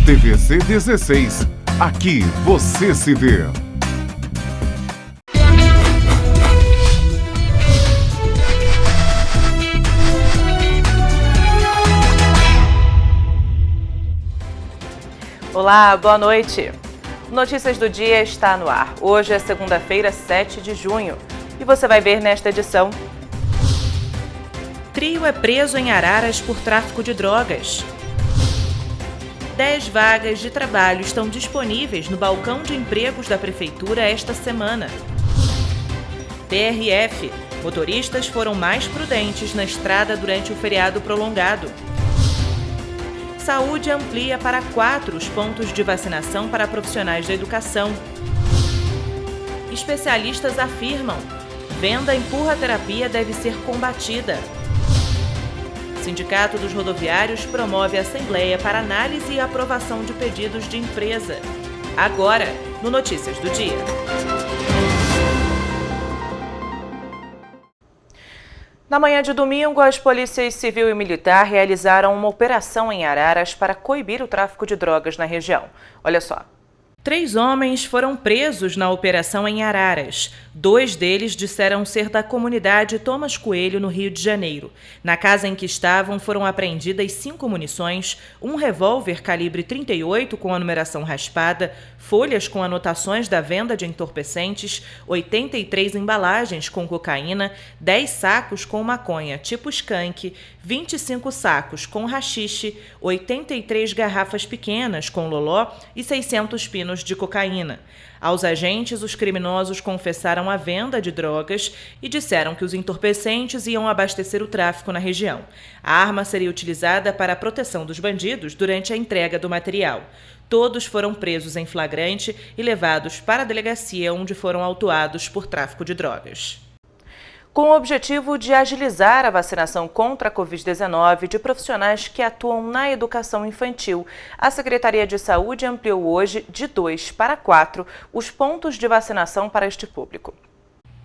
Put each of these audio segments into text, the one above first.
TVC 16. Aqui você se vê. Olá, boa noite. Notícias do Dia está no ar. Hoje é segunda-feira, 7 de junho. E você vai ver nesta edição: trio é preso em Araras por tráfico de drogas. 10 vagas de trabalho estão disponíveis no balcão de empregos da Prefeitura esta semana. PRF. Motoristas foram mais prudentes na estrada durante o feriado prolongado. Saúde amplia para 4 os pontos de vacinação para profissionais da educação. Especialistas afirmam: venda empurra-terapia deve ser combatida. Sindicato dos Rodoviários promove assembleia para análise e aprovação de pedidos de empresa. Agora, no Notícias do Dia. Na manhã de domingo, as polícias civil e militar realizaram uma operação em Araras para coibir o tráfico de drogas na região. Olha só. 3 homens foram presos na operação em Araras. 2 deles disseram ser da comunidade Thomas Coelho, no Rio de Janeiro. Na casa em que estavam foram apreendidas 5 munições, um revólver calibre 38 com a numeração raspada, folhas com anotações da venda de entorpecentes, 83 embalagens com cocaína, 10 sacos com maconha tipo skunk, 25 sacos com haxixe, 83 garrafas pequenas com loló e 600 pinos de cocaína. Aos agentes, os criminosos confessaram a venda de drogas e disseram que os entorpecentes iam abastecer o tráfico na região. A arma seria utilizada para a proteção dos bandidos durante a entrega do material. Todos foram presos em flagrante e levados para a delegacia, onde foram autuados por tráfico de drogas. Com o objetivo de agilizar a vacinação contra a Covid-19 de profissionais que atuam na educação infantil, a Secretaria de Saúde ampliou hoje de 2 para 4 os pontos de vacinação para este público.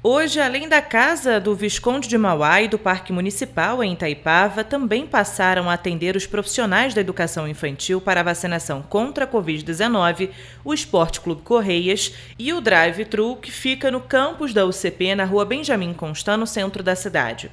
Hoje, além da Casa do Visconde de Mauá e do Parque Municipal em Itaipava, também passaram a atender os profissionais da educação infantil para a vacinação contra a Covid-19, o Esporte Clube Correias e o Drive-Thru, que fica no campus da UCP, na Rua Benjamin Constant, no centro da cidade.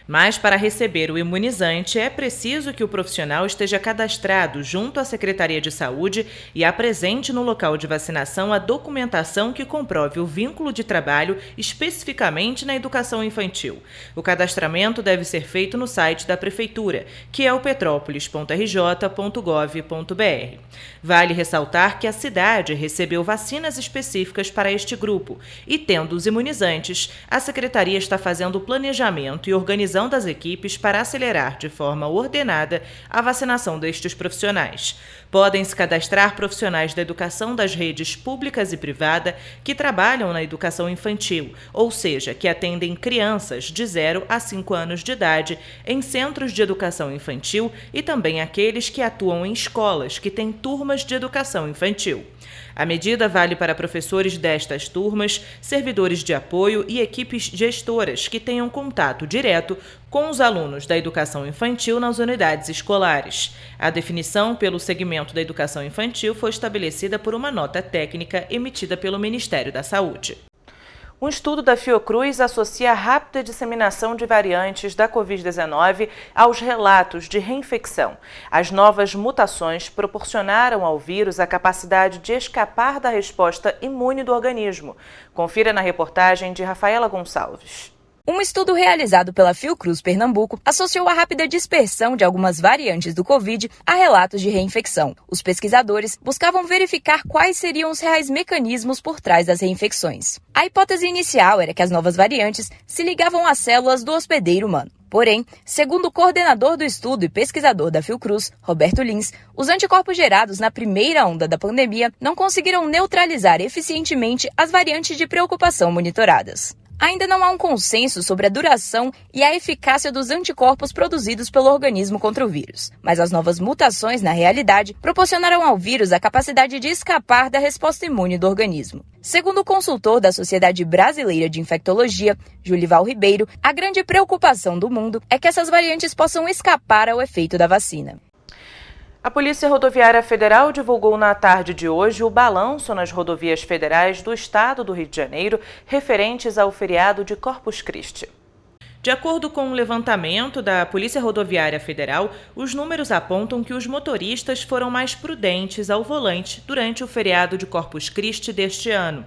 Mas, para receber o imunizante, é preciso que o profissional esteja cadastrado junto à Secretaria de Saúde e apresente no local de vacinação a documentação que comprove o vínculo de trabalho especificamente na educação infantil. O cadastramento deve ser feito no site da Prefeitura, que é o petrópolis.rj.gov.br. Vale ressaltar que a cidade recebeu vacinas específicas para este grupo e, tendo os imunizantes, a Secretaria está fazendo o planejamento e organizando das equipes para acelerar de forma ordenada a vacinação destes profissionais. Podem se cadastrar profissionais da educação das redes públicas e privada que trabalham na educação infantil, ou seja, que atendem crianças de 0 a 5 anos de idade em centros de educação infantil e também aqueles que atuam em escolas que têm turmas de educação infantil. A medida vale para professores destas turmas, servidores de apoio e equipes gestoras que tenham contato direto com os alunos da educação infantil nas unidades escolares. A definição pelo segmento da educação infantil foi estabelecida por uma nota técnica emitida pelo Ministério da Saúde. Um estudo da Fiocruz associa a rápida disseminação de variantes da Covid-19 aos relatos de reinfecção. As novas mutações proporcionaram ao vírus a capacidade de escapar da resposta imune do organismo. Confira na reportagem de Rafaela Gonçalves. Um estudo realizado pela Fiocruz Pernambuco associou a rápida dispersão de algumas variantes do Covid a relatos de reinfecção. Os pesquisadores buscavam verificar quais seriam os reais mecanismos por trás das reinfecções. A hipótese inicial era que as novas variantes se ligavam às células do hospedeiro humano. Porém, segundo o coordenador do estudo e pesquisador da Fiocruz, Roberto Lins, os anticorpos gerados na primeira onda da pandemia não conseguiram neutralizar eficientemente as variantes de preocupação monitoradas. Ainda não há um consenso sobre a duração e a eficácia dos anticorpos produzidos pelo organismo contra o vírus, mas as novas mutações, na realidade, proporcionaram ao vírus a capacidade de escapar da resposta imune do organismo. Segundo o consultor da Sociedade Brasileira de Infectologia, Julival Ribeiro, a grande preocupação do mundo é que essas variantes possam escapar ao efeito da vacina. A Polícia Rodoviária Federal divulgou na tarde de hoje o balanço nas rodovias federais do estado do Rio de Janeiro referentes ao feriado de Corpus Christi. De acordo com o levantamento da Polícia Rodoviária Federal, os números apontam que os motoristas foram mais prudentes ao volante durante o feriado de Corpus Christi deste ano.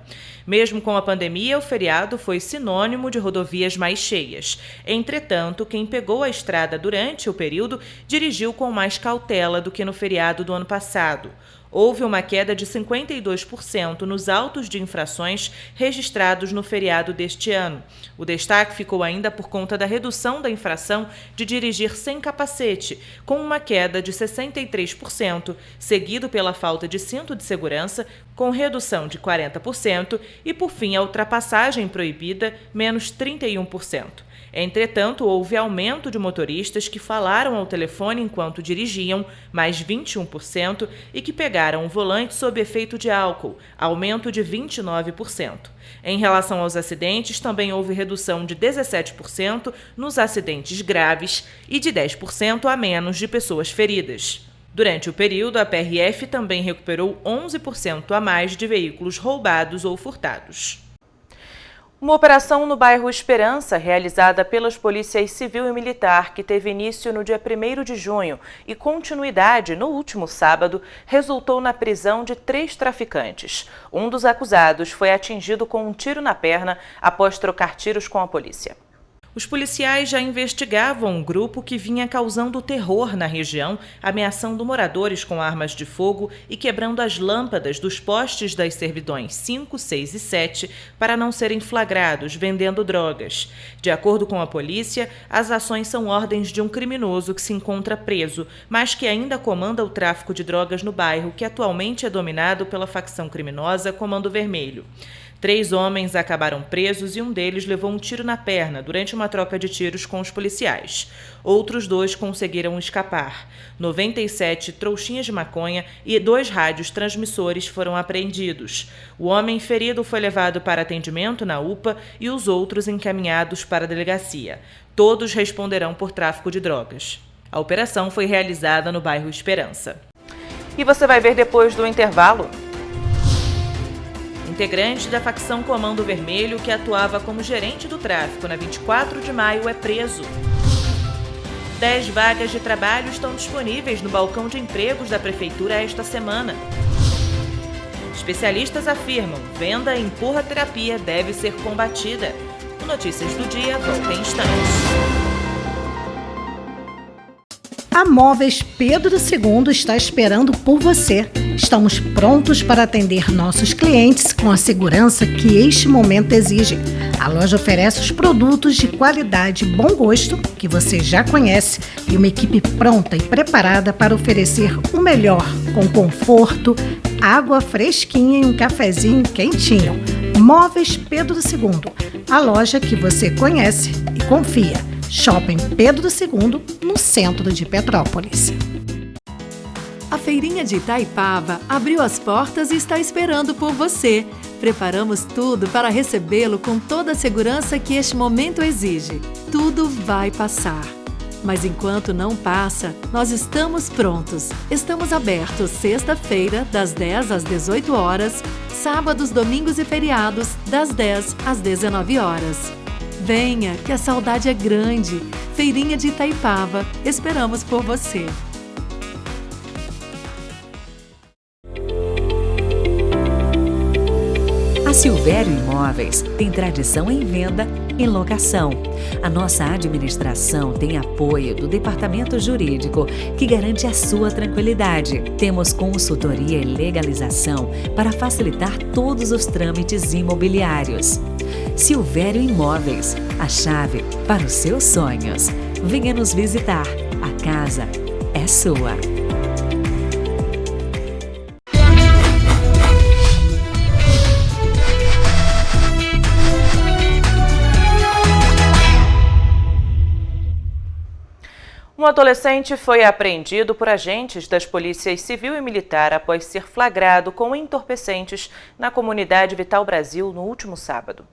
Mesmo com a pandemia, o feriado foi sinônimo de rodovias mais cheias. Entretanto, quem pegou a estrada durante o período dirigiu com mais cautela do que no feriado do ano passado. Houve uma queda de 52% nos autos de infrações registrados no feriado deste ano. O destaque ficou ainda por conta da redução da infração de dirigir sem capacete, com uma queda de 63%, seguido pela falta de cinto de segurança, com redução de 40%, e, por fim, a ultrapassagem proibida, menos 31%. Entretanto, houve aumento de motoristas que falaram ao telefone enquanto dirigiam, mais 21%, e que pegaram o volante sob efeito de álcool, aumento de 29%. Em relação aos acidentes, também houve redução de 17% nos acidentes graves e de 10% a menos de pessoas feridas. Durante o período, a PRF também recuperou 11% a mais de veículos roubados ou furtados. Uma operação no bairro Esperança, realizada pelas polícias civil e militar, que teve início no dia 1º de junho e continuidade no último sábado, resultou na prisão de 3 traficantes. Um dos acusados foi atingido com um tiro na perna após trocar tiros com a polícia. Os policiais já investigavam um grupo que vinha causando terror na região, ameaçando moradores com armas de fogo e quebrando as lâmpadas dos postes das servidões 5, 6 e 7 para não serem flagrados vendendo drogas. De acordo com a polícia, as ações são ordens de um criminoso que se encontra preso, mas que ainda comanda o tráfico de drogas no bairro, que atualmente é dominado pela facção criminosa Comando Vermelho. 3 homens acabaram presos e um deles levou um tiro na perna durante uma troca de tiros com os policiais. Outros 2 conseguiram escapar. 97 trouxinhas de maconha e 2 rádios transmissores foram apreendidos. O homem ferido foi levado para atendimento na UPA e os outros encaminhados para a delegacia. Todos responderão por tráfico de drogas. A operação foi realizada no bairro Esperança. E você vai ver depois do intervalo. Integrante da facção Comando Vermelho, que atuava como gerente do tráfico na 24 de maio, é preso. 10 vagas de trabalho estão disponíveis no balcão de empregos da Prefeitura esta semana. Especialistas afirmam que venda em empurra-terapia deve ser combatida. O Notícias do Dia volta em instantes. A Móveis Pedro II está esperando por você. Estamos prontos para atender nossos clientes com a segurança que este momento exige. A loja oferece os produtos de qualidade e bom gosto que você já conhece e uma equipe pronta e preparada para oferecer o melhor, com conforto, água fresquinha e um cafezinho quentinho. Móveis Pedro II, a loja que você conhece e confia. Shopping Pedro II, no centro de Petrópolis. A Feirinha de Itaipava abriu as portas e está esperando por você. Preparamos tudo para recebê-lo com toda a segurança que este momento exige. Tudo vai passar. Mas enquanto não passa, nós estamos prontos. Estamos abertos sexta-feira, das 10 às 18 horas, sábados, domingos e feriados, das 10 às 19 horas. Venha, que a saudade é grande. Feirinha de Itaipava, esperamos por você. A Silvério Imóveis tem tradição em venda e locação. A nossa administração tem apoio do Departamento Jurídico, que garante a sua tranquilidade. Temos consultoria e legalização para facilitar todos os trâmites imobiliários. Silvério Imóveis, a chave para os seus sonhos. Venha nos visitar. A casa é sua. Um adolescente foi apreendido por agentes das polícias civil e militar após ser flagrado com entorpecentes na comunidade Vital Brasil no último sábado.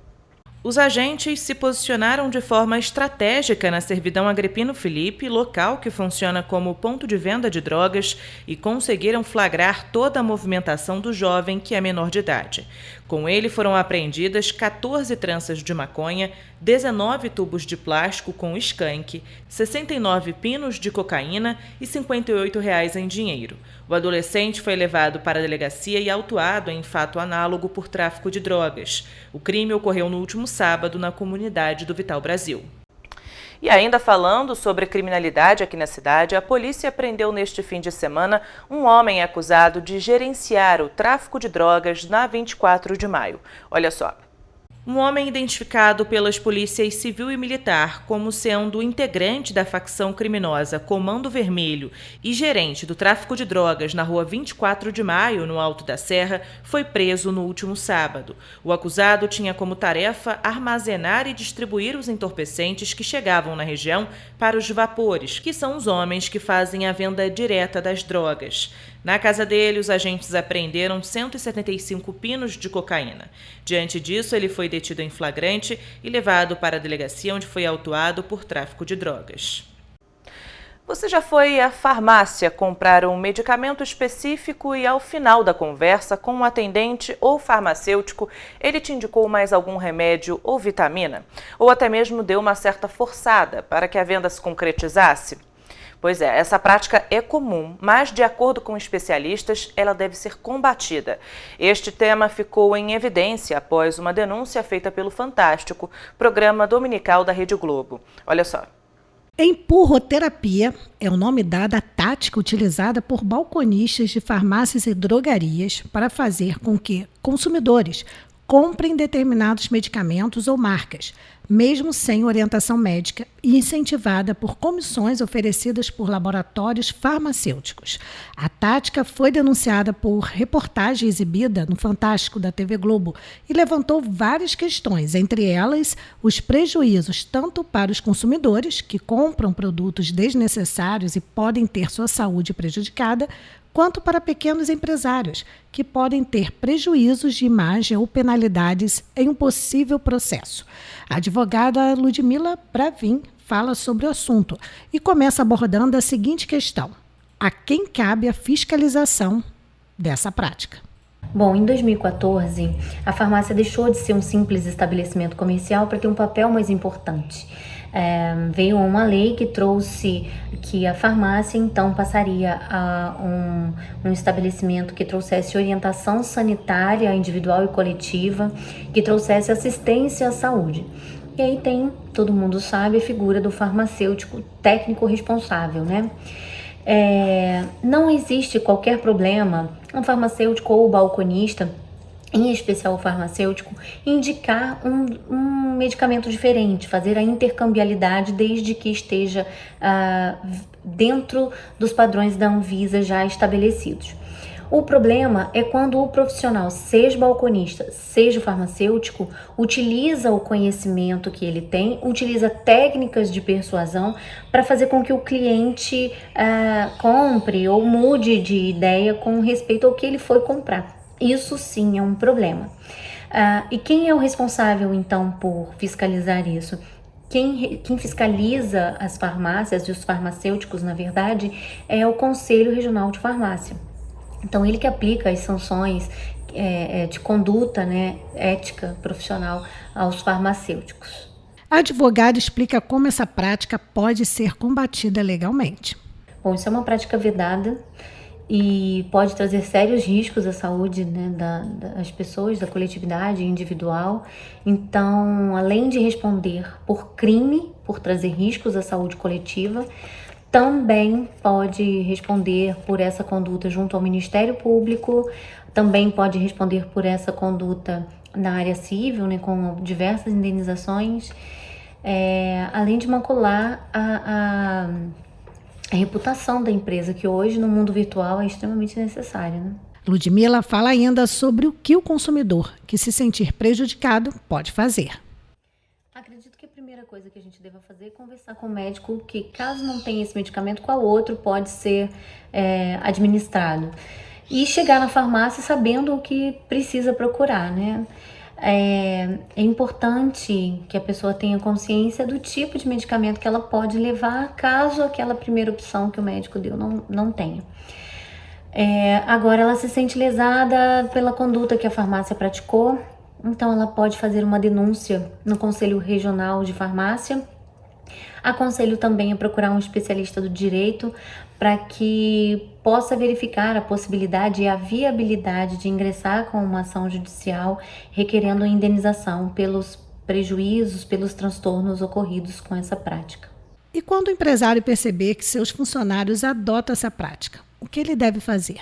Os agentes se posicionaram de forma estratégica na Servidão Agripino Filipe, local que funciona como ponto de venda de drogas, e conseguiram flagrar toda a movimentação do jovem, que é menor de idade. Com ele foram apreendidas 14 tranças de maconha, 19 tubos de plástico com skunk, 69 pinos de cocaína e R$ 58 em dinheiro. O adolescente foi levado para a delegacia e autuado em fato análogo por tráfico de drogas. O crime ocorreu no último sábado na comunidade do Vital Brasil. E ainda falando sobre criminalidade aqui na cidade, a polícia prendeu neste fim de semana um homem acusado de gerenciar o tráfico de drogas na 24 de maio. Olha só. Um homem identificado pelas polícias civil e militar como sendo integrante da facção criminosa Comando Vermelho e gerente do tráfico de drogas na rua 24 de maio, no Alto da Serra, foi preso no último sábado. O acusado tinha como tarefa armazenar e distribuir os entorpecentes que chegavam na região para os vapores, que são os homens que fazem a venda direta das drogas. Na casa dele, os agentes apreenderam 175 pinos de cocaína. Diante disso, ele foi detido em flagrante e levado para a delegacia, onde foi autuado por tráfico de drogas. Você já foi à farmácia comprar um medicamento específico e, ao final da conversa com um atendente ou farmacêutico, ele te indicou mais algum remédio ou vitamina? Ou até mesmo deu uma certa forçada para que a venda se concretizasse? Pois é, essa prática é comum, mas, de acordo com especialistas, ela deve ser combatida. Este tema ficou em evidência após uma denúncia feita pelo Fantástico, programa dominical da Rede Globo. Olha só. Empurroterapia é o nome dado à tática utilizada por balconistas de farmácias e drogarias para fazer com que consumidores comprem determinados medicamentos ou marcas, mesmo sem orientação médica, e incentivada por comissões oferecidas por laboratórios farmacêuticos. A tática foi denunciada por reportagem exibida no Fantástico da TV Globo e levantou várias questões, entre elas os prejuízos tanto para os consumidores, que compram produtos desnecessários e podem ter sua saúde prejudicada, quanto para pequenos empresários, que podem ter prejuízos de imagem ou penalidades em um possível processo. A advogada Ludmila Bravin fala sobre o assunto e começa abordando a seguinte questão: a quem cabe a fiscalização dessa prática? Bom, em 2014, a farmácia deixou de ser um simples estabelecimento comercial para ter um papel mais importante. Veio uma lei que trouxe que a farmácia então passaria a um estabelecimento que trouxesse orientação sanitária individual e coletiva, que trouxesse assistência à saúde. E aí tem, todo mundo sabe, a figura do farmacêutico técnico responsável, né? Não existe qualquer problema um farmacêutico ou o balconista, em especial o farmacêutico, indicar um medicamento diferente, fazer a intercambialidade desde que esteja dentro dos padrões da Anvisa já estabelecidos. O problema é quando o profissional, seja balconista, seja farmacêutico, utiliza o conhecimento que ele tem, utiliza técnicas de persuasão para fazer com que o cliente compre ou mude de ideia com respeito ao que ele foi comprar. Isso sim é um problema. E quem é o responsável, então, por fiscalizar isso? Quem fiscaliza as farmácias e os farmacêuticos, na verdade, é o Conselho Regional de Farmácia. Então, ele que aplica as sanções de conduta, né, ética profissional aos farmacêuticos. A advogada explica como essa prática pode ser combatida legalmente. Bom, isso é uma prática vedada e pode trazer sérios riscos à saúde, né, das pessoas, da coletividade individual. Então, além de responder por crime, por trazer riscos à saúde coletiva, também pode responder por essa conduta junto ao Ministério Público, também pode responder por essa conduta na área civil, né, com diversas indenizações, além de macular a reputação da empresa, que hoje no mundo virtual é extremamente necessária, né? Ludmila fala ainda sobre o que o consumidor que se sentir prejudicado pode fazer. Acredito que a primeira coisa que a gente deva fazer é conversar com o médico que, caso não tenha esse medicamento, qual outro pode ser administrado. E chegar na farmácia sabendo o que precisa procurar, né? é importante que a pessoa tenha consciência do tipo de medicamento que ela pode levar caso aquela primeira opção que o médico deu não tenha. Agora, ela se sente lesada pela conduta que a farmácia praticou, então ela pode fazer uma denúncia no Conselho Regional de Farmácia. Aconselho também a procurar um especialista do direito para que possa verificar a possibilidade e a viabilidade de ingressar com uma ação judicial requerendo a indenização pelos prejuízos, pelos transtornos ocorridos com essa prática. E quando o empresário perceber que seus funcionários adotam essa prática, o que ele deve fazer?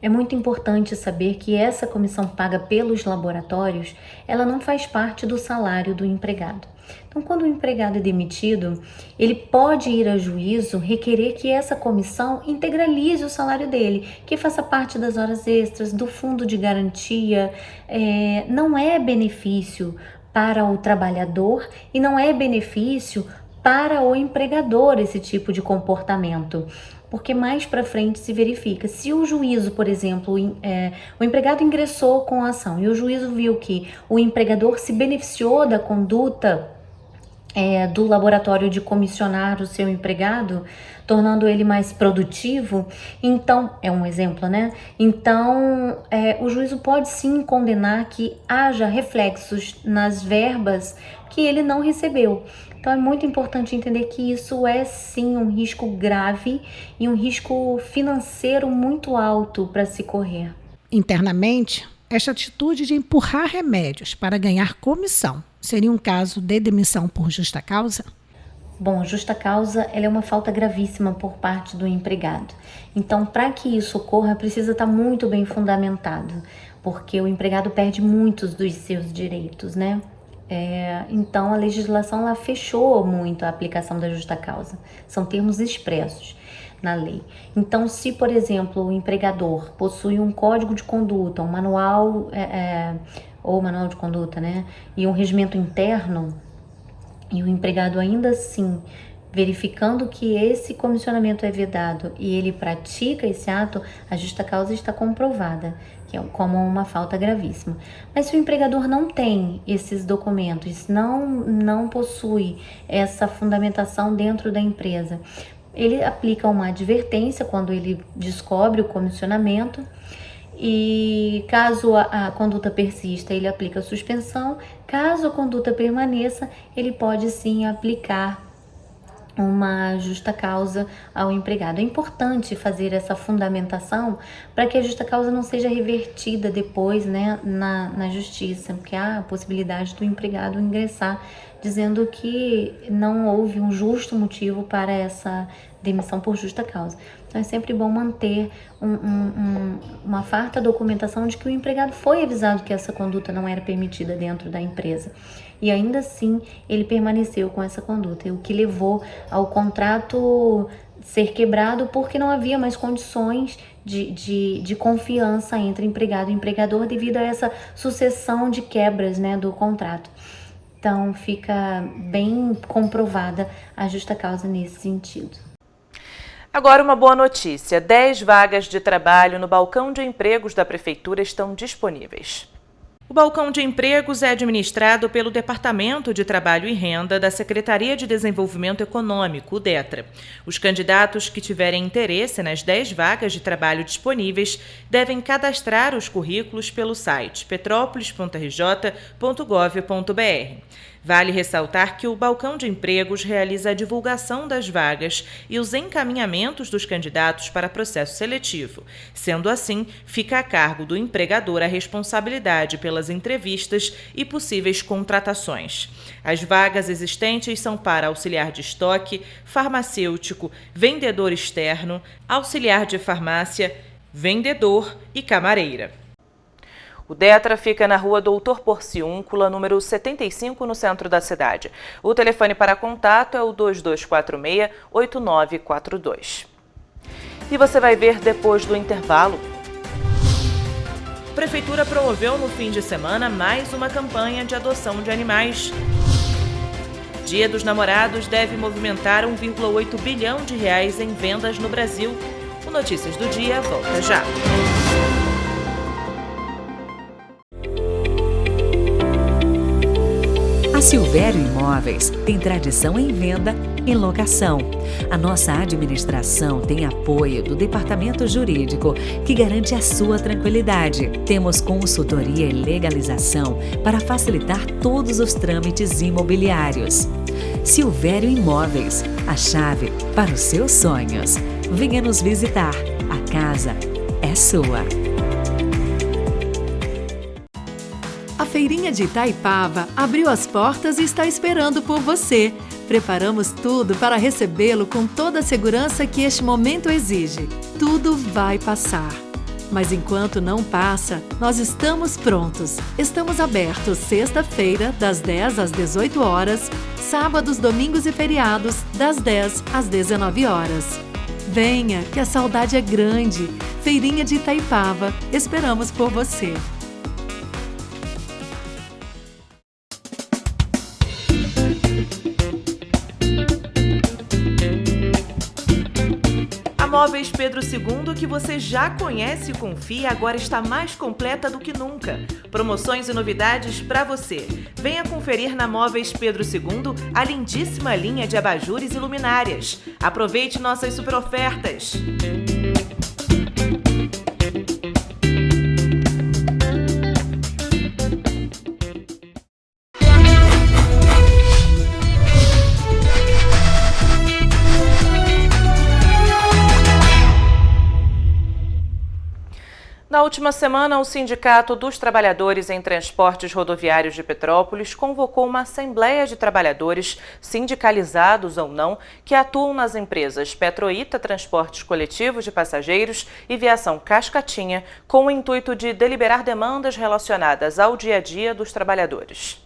É muito importante saber que essa comissão paga pelos laboratórios, ela não faz parte do salário do empregado. Então, quando o empregado é demitido, ele pode ir a juízo requerer que essa comissão integralize o salário dele, que faça parte das horas extras, do fundo de garantia. Não é benefício para o trabalhador e não é benefício para o empregador esse tipo de comportamento. Porque mais para frente se verifica. Se o juízo, por exemplo, o empregado ingressou com a ação e o juízo viu que o empregador se beneficiou da conduta do laboratório de comissionar o seu empregado, tornando ele mais produtivo, então, é um exemplo, né? Então, o juízo pode sim condenar que haja reflexos nas verbas que ele não recebeu. Então, é muito importante entender que isso é sim um risco grave e um risco financeiro muito alto para se correr. Internamente, esta atitude de empurrar remédios para ganhar comissão seria um caso de demissão por justa causa? Bom, justa causa ela é uma falta gravíssima por parte do empregado. Então, para que isso ocorra, precisa estar muito bem fundamentado, porque o empregado perde muitos dos seus direitos, né? Então, a legislação ela fechou muito a aplicação da justa causa. São termos expressos na lei. Então, se, por exemplo, o empregador possui um código de conduta, um manual, ou manual de conduta, né, e um regimento interno, e o empregado ainda assim, verificando que esse comissionamento é vedado e ele pratica esse ato, a justa causa está comprovada, que é como uma falta gravíssima. Mas se o empregador não tem esses documentos, não possui essa fundamentação dentro da empresa, ele aplica uma advertência quando ele descobre o comissionamento e caso a conduta persista, ele aplica suspensão. Caso a conduta permaneça, ele pode sim aplicar uma justa causa ao empregado. É importante fazer essa fundamentação para que a justa causa não seja revertida depois, né, na justiça, porque há a possibilidade do empregado ingressar dizendo que não houve um justo motivo para essa demissão por justa causa. Então é sempre bom manter uma farta documentação de que o empregado foi avisado que essa conduta não era permitida dentro da empresa. E ainda assim ele permaneceu com essa conduta, o que levou ao contrato ser quebrado porque não havia mais condições de confiança entre empregado e empregador devido a essa sucessão de quebras, né, do contrato. Então fica bem comprovada a justa causa nesse sentido. Agora uma boa notícia, 10 vagas de trabalho no balcão de empregos da Prefeitura estão disponíveis. O balcão de empregos é administrado pelo Departamento de Trabalho e Renda da Secretaria de Desenvolvimento Econômico, o DETRA. Os candidatos que tiverem interesse nas 10 vagas de trabalho disponíveis devem cadastrar os currículos pelo site petropolis.rj.gov.br. Vale ressaltar que o balcão de empregos realiza a divulgação das vagas e os encaminhamentos dos candidatos para processo seletivo. Sendo assim, fica a cargo do empregador a responsabilidade pelas entrevistas e possíveis contratações. As vagas existentes são para auxiliar de estoque, farmacêutico, vendedor externo, auxiliar de farmácia, vendedor e camareira. O DETRA fica na rua Doutor Porciúncula, número 75, no centro da cidade. O telefone para contato é o 2246-8942. E você vai ver depois do intervalo. A Prefeitura promoveu no fim de semana mais uma campanha de adoção de animais. Dia dos Namorados deve movimentar 1,8 bilhão de reais em vendas no Brasil. O Notícias do Dia volta já. A Silvério Imóveis tem tradição em venda e locação. A nossa administração tem apoio do Departamento Jurídico, que garante a sua tranquilidade. Temos consultoria e legalização para facilitar todos os trâmites imobiliários. Silvério Imóveis, a chave para os seus sonhos. Venha nos visitar. A casa é sua. A Feirinha de Itaipava abriu as portas e está esperando por você. Preparamos tudo para recebê-lo com toda a segurança que este momento exige. Tudo vai passar. Mas enquanto não passa, nós estamos prontos. Estamos abertos sexta-feira, das 10 às 18 horas, sábados, domingos e feriados, das 10 às 19 horas. Venha, que a saudade é grande. Feirinha de Itaipava, esperamos por você. A Móveis Pedro II, que você já conhece e confia, agora está mais completa do que nunca. Promoções e novidades para você. Venha conferir na Móveis Pedro II a lindíssima linha de abajures e luminárias. Aproveite nossas super ofertas. Na última semana, o Sindicato dos Trabalhadores em Transportes Rodoviários de Petrópolis convocou uma assembleia de trabalhadores, sindicalizados ou não, que atuam nas empresas Petroita Transportes Coletivos de Passageiros e Viação Cascatinha, com o intuito de deliberar demandas relacionadas ao dia a dia dos trabalhadores.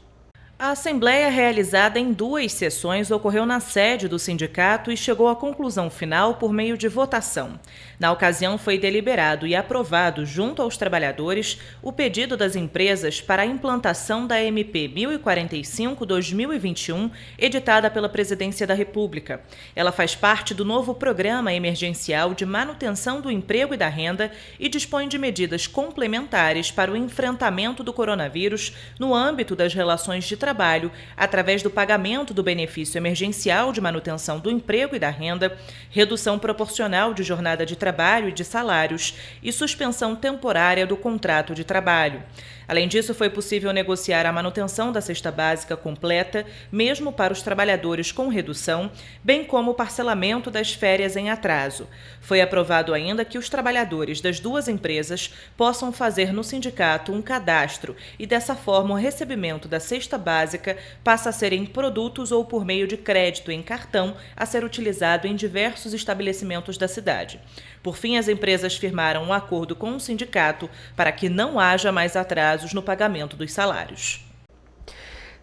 A assembleia, realizada em 2 sessões, ocorreu na sede do sindicato e chegou à conclusão final por meio de votação. Na ocasião, foi deliberado e aprovado, junto aos trabalhadores, o pedido das empresas para a implantação da MP 1045/2021, editada pela Presidência da República. Ela faz parte do novo Programa Emergencial de Manutenção do Emprego e da Renda e dispõe de medidas complementares para o enfrentamento do coronavírus no âmbito das relações de trabalho, através do pagamento do benefício emergencial de manutenção do emprego e da renda, redução proporcional de jornada de trabalho e de salários e suspensão temporária do contrato de trabalho. Além disso, foi possível negociar a manutenção da cesta básica completa, mesmo para os trabalhadores com redução, bem como o parcelamento das férias em atraso. Foi aprovado ainda que os trabalhadores das 2 empresas possam fazer no sindicato um cadastro e, dessa forma, o recebimento da cesta básica passa a ser em produtos ou por meio de crédito em cartão a ser utilizado em diversos estabelecimentos da cidade. Por fim, as empresas firmaram um acordo com o sindicato para que não haja mais atrasos no pagamento dos salários.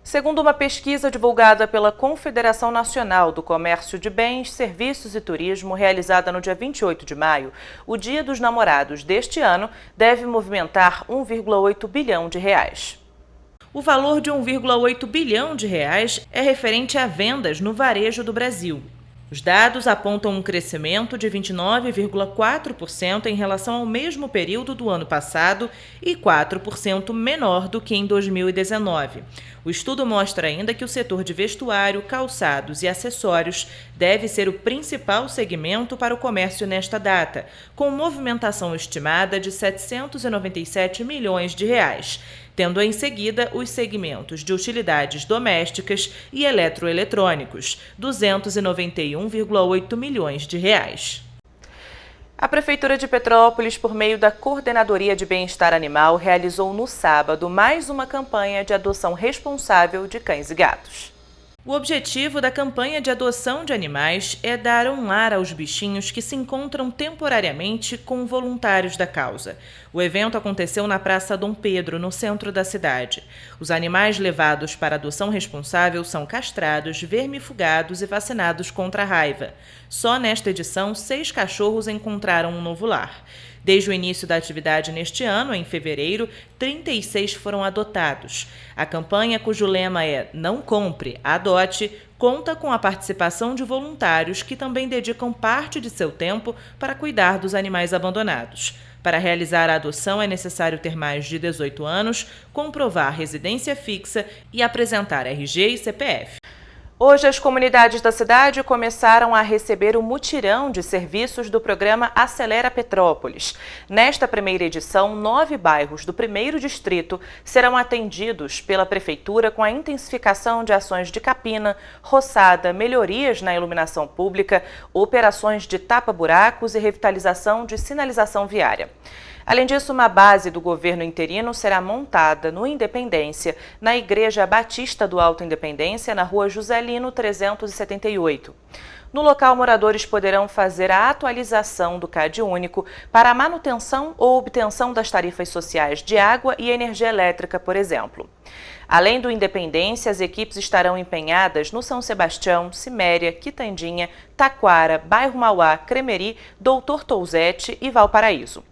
Segundo uma pesquisa divulgada pela Confederação Nacional do Comércio de Bens, Serviços e Turismo, realizada no dia 28 de maio, o Dia dos Namorados deste ano deve movimentar 1,8 bilhão de reais. O valor de 1,8 bilhão de reais é referente a vendas no varejo do Brasil. Os dados apontam um crescimento de 29,4% em relação ao mesmo período do ano passado e 4% menor do que em 2019. O estudo mostra ainda que o setor de vestuário, calçados e acessórios deve ser o principal segmento para o comércio nesta data, com movimentação estimada de 797 milhões de reais, tendo em seguida os segmentos de utilidades domésticas e eletroeletrônicos, 291,8 milhões de reais. A Prefeitura de Petrópolis, por meio da Coordenadoria de Bem-Estar Animal, realizou no sábado mais uma campanha de adoção responsável de cães e gatos. O objetivo da campanha de adoção de animais é dar um lar aos bichinhos que se encontram temporariamente com voluntários da causa. O evento aconteceu na Praça Dom Pedro, no centro da cidade. Os animais levados para adoção responsável são castrados, vermifugados e vacinados contra a raiva. Só nesta edição, 6 cachorros encontraram um novo lar. Desde o início da atividade neste ano, em fevereiro, 36 foram adotados. A campanha, cujo lema é Não Compre, Adote, conta com a participação de voluntários que também dedicam parte de seu tempo para cuidar dos animais abandonados. Para realizar a adoção é necessário ter mais de 18 anos, comprovar residência fixa e apresentar RG e CPF. Hoje, as comunidades da cidade começaram a receber o mutirão de serviços do programa Acelera Petrópolis. Nesta primeira edição, 9 bairros do 1º distrito serão atendidos pela Prefeitura com a intensificação de ações de capina, roçada, melhorias na iluminação pública, operações de tapa-buracos e revitalização de sinalização viária. Além disso, uma base do governo interino será montada no Independência, na Igreja Batista do Alto Independência, na Rua Juscelino 378. No local, moradores poderão fazer a atualização do CAD único para a manutenção ou obtenção das tarifas sociais de água e energia elétrica, por exemplo. Além do Independência, as equipes estarão empenhadas no São Sebastião, Ciméria, Quitandinha, Taquara, Bairro Mauá, Cremeri, Doutor Touzete e Valparaíso.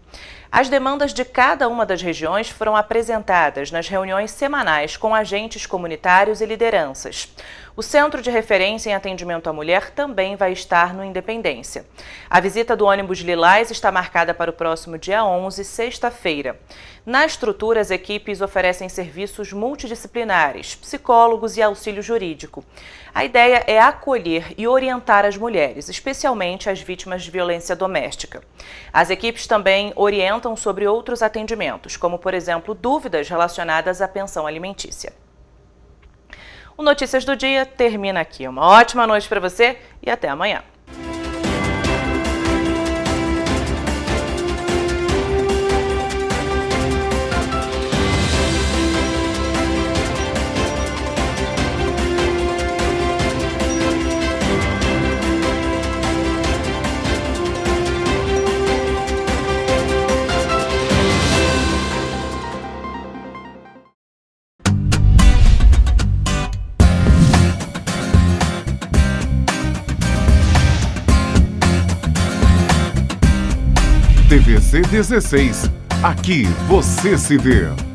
As demandas de cada uma das regiões foram apresentadas nas reuniões semanais com agentes comunitários e lideranças. O Centro de Referência em Atendimento à Mulher também vai estar no Independência. A visita do ônibus Lilás está marcada para o próximo dia 11, sexta-feira. Na estrutura, as equipes oferecem serviços multidisciplinares, psicólogos e auxílio jurídico. A ideia é acolher e orientar as mulheres, especialmente as vítimas de violência doméstica. As equipes também orientam sobre outros atendimentos, como, por exemplo, dúvidas relacionadas à pensão alimentícia. O Notícias do Dia termina aqui. Uma ótima noite para você e até amanhã. TVC 16. Aqui você se vê.